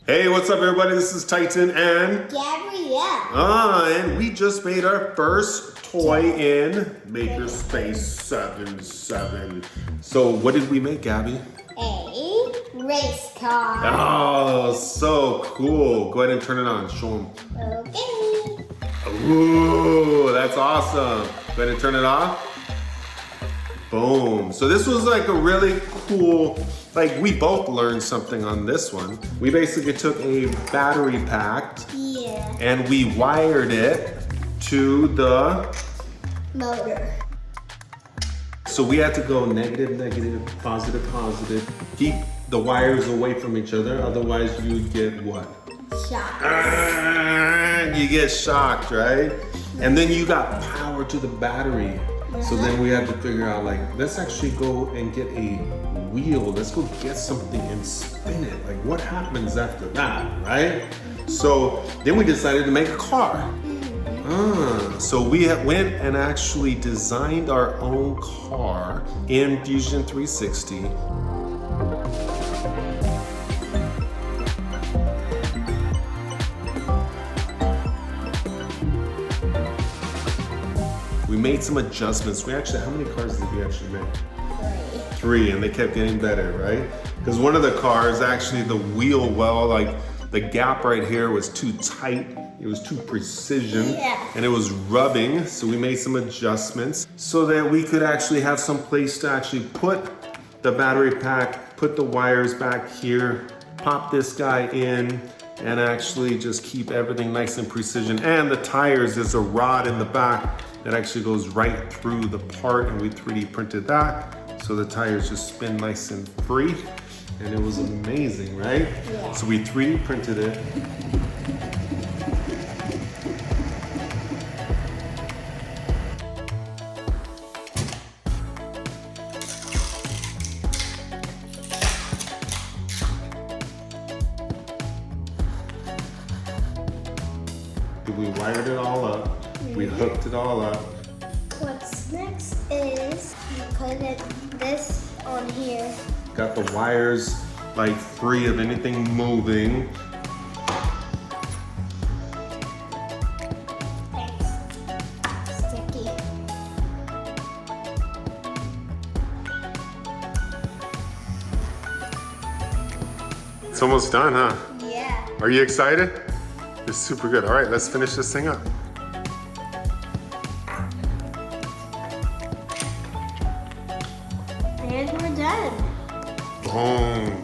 Hey, what's up everybody? This is Titan and Gabrielle. And we just made our first toy in MakerSpace 7.7. So what did we make, Gabby? A race car. Oh, so cool. Go ahead and turn it on. Show them. Okay. Ooh, that's awesome. Go ahead and turn it off. Boom. So this was like a really cool, like we both learned something on this one. We basically took a battery pack and we wired it to the motor. So we had to go negative, negative, positive, positive. Keep the wires away from each other, otherwise you would get what? Shocked. You get shocked, right? And then you got power to the battery. So then we had to figure out, like, let's actually go and get a wheel. Let's go get something and spin it. Like, what happens after that, right? So then we decided to make a car. So we went and actually designed our own car in Fusion 360. We made some adjustments. We actually, how many cars did we actually make? Three, and they kept getting better, right? Because one of the cars, actually the wheel well, like the gap right here was too tight. It was too precision and it was rubbing. So we made some adjustments so that we could actually have some place to actually put the battery pack, put the wires back here, pop this guy in, and actually just keep everything nice and precision. And the tires, there's a rod in the back that actually goes right through the part, and we 3D printed that. So the tires just spin nice and free. And it was amazing, right? Yeah. So we 3D printed it. We wired it all up. We hooked it all up. What's next is you put this on here. Got the wires like free of anything moving. Thanks. Sticky. It's almost done, huh? Yeah. Are you excited? It's super good. All right, let's finish this thing up. And we're done. Boom.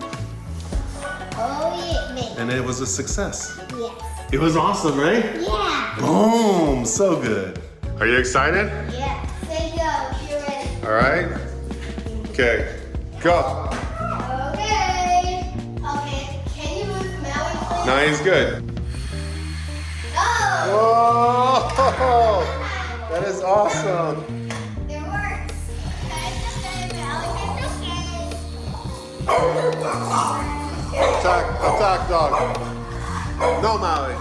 Oh yeah, And it was a success. Yes. It was awesome, right? Yeah. Boom, so good. Are you excited? Yeah. Say go. You're ready. All right. Okay, go. Okay. Okay. Can you move Maui, please? Now he's good. Oh. Whoa, that is awesome. It works. Attack, dog. No, Maui.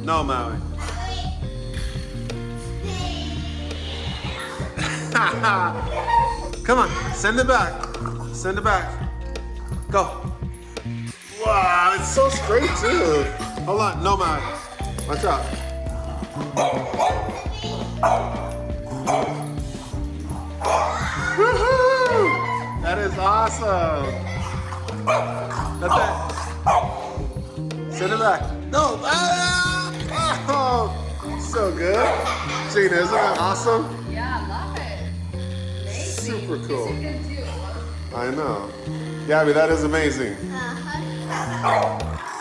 No, Maui. Come on, send it back. Send it back. Go. Wow, it's so straight too. Hold on, no, Maui. Watch out. Woohoo! That is awesome. Let that. Send it back. No. Ah! Oh, so good. Gina, isn't that awesome? Yeah, I love it. Amazing. Super cool. This is good too. I know. Gabby, that is amazing.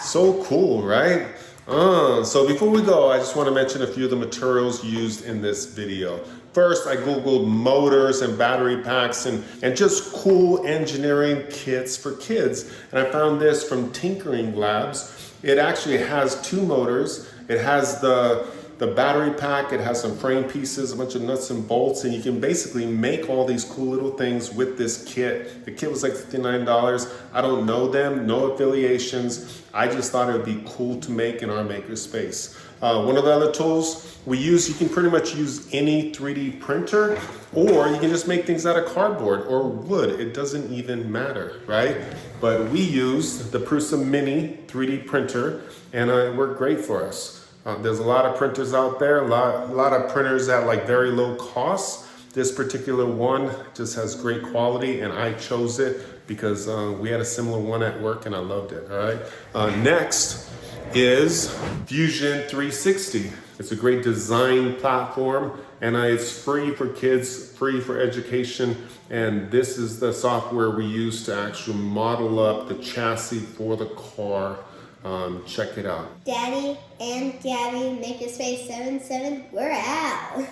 So cool, right? So before we go, I just want to mention a few of the materials used in this video. First, I Googled motors and battery packs and just cool engineering kits for kids. And I found this from Tinkering Labs. It actually has two motors. It has the battery pack, it has some frame pieces, a bunch of nuts and bolts, and you can basically make all these cool little things with this kit. The kit was like $59. I don't know them, no affiliations. I just thought it would be cool to make in our makerspace. One of the other tools we use, you can pretty much use any 3D printer, or you can just make things out of cardboard or wood. It doesn't even matter, right? But we use the Prusa Mini 3D printer, and it worked great for us. There's a lot of printers out there, a lot of printers at like very low cost. This particular one just has great quality, and I chose it because we had a similar one at work and I loved it, all right? Next is Fusion 360. It's a great design platform, and it's free for kids, free for education, and this is the software we use to actually model up the chassis for the car. Check it out. Daddy and Gabby, MakerSpace 77, we're out.